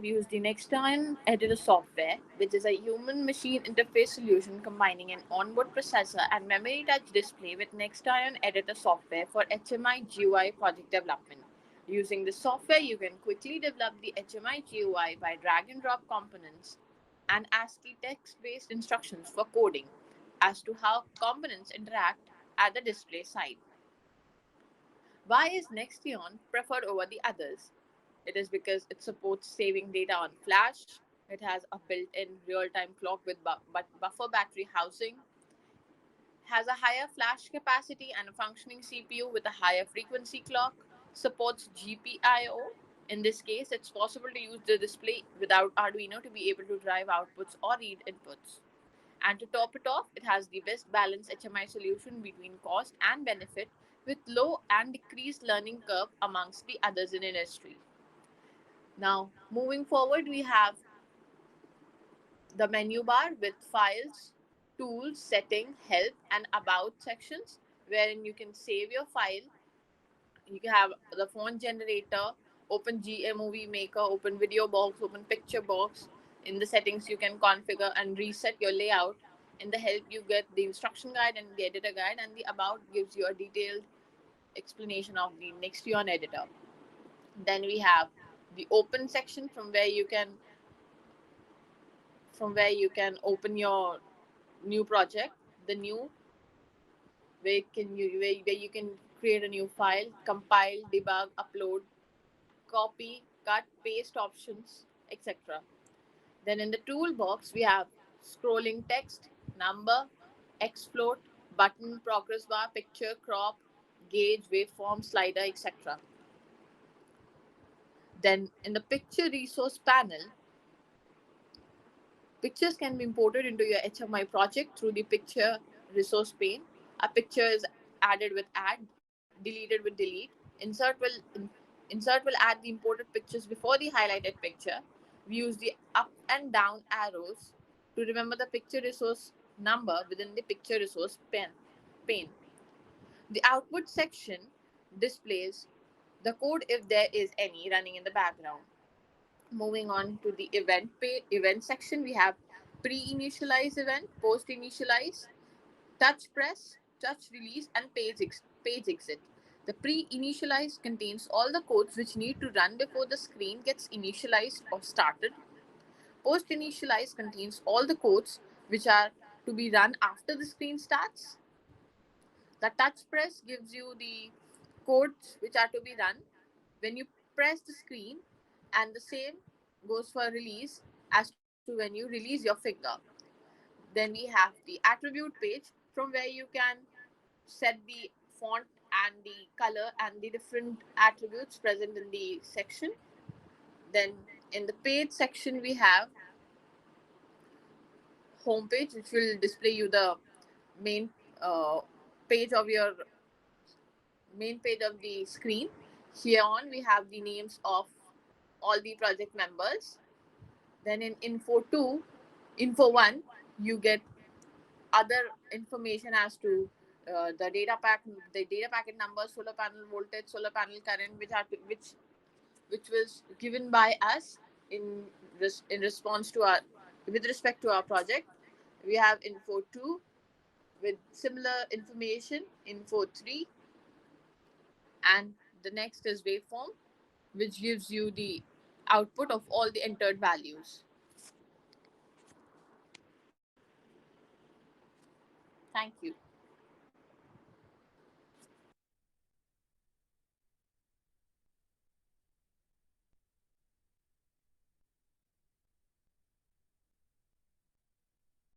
use the Nextion Editor Software, which is a human-machine interface solution combining an onboard processor and memory touch display with Nextion Editor Software for HMI GUI project development. Using this software, you can quickly develop the HMI GUI by drag and drop components and ASCII text-based instructions for coding as to how components interact at the display side. Why is Nextion preferred over the others? It is because it supports saving data on flash. It has a built-in real-time clock with buffer battery housing, has a higher flash capacity and a functioning CPU with a higher frequency clock, supports GPIO. In this case, it's possible to use the display without Arduino to be able to drive outputs or read inputs. And to top it off, it has the best balanced HMI solution between cost and benefit with low and decreased learning curve amongst the others in industry. Now, moving forward, we have the menu bar with files, tools, setting, help, and about sections, wherein you can save your file. You can have the font generator, open GMOV maker, open video box, open picture box. In the settings, you can configure and reset your layout. In the help, you get the instruction guide and the editor guide, and the about gives you a detailed explanation of the Nextion editor. Then we have the open section from where you can open your new project, the new where you can create a new file, compile, debug, upload, copy, cut, paste options, etc. Then in the toolbox we have scrolling text, number, xfloat, button, progress bar, picture, crop, gauge, waveform, slider, etc. Then in the picture resource panel, pictures can be imported into your HMI project through the picture resource pane. A picture is added with add, deleted with delete. Insert will add the imported pictures before the highlighted picture. We use the up and down arrows to remember the picture resource number within the picture resource pane. The output section displays the code if there is any running in the background. Moving on to the event section, we have pre-initialize event, post-initialize, touch press, touch release, and page exit. The pre-initialize contains all the codes which need to run before the screen gets initialized or started. Post-initialize contains all the codes which are to be run after the screen starts. The touch press gives you the codes which are to be run when you press the screen, and the same goes for release as to when you release your finger. Then we have the attribute page from where you can set the font and the color and the different attributes present in the section. Then in the page section we have home page, which will display you the main page of your main page of the screen. Here on we have the names of all the project members. Then in info 1, you get other information as to the data packet number, solar panel voltage, solar panel current, which was given by us in response to our with respect to our project. We have info 2 with similar information, info 3, and the next is waveform, which gives you the output of all the entered values. Thank you.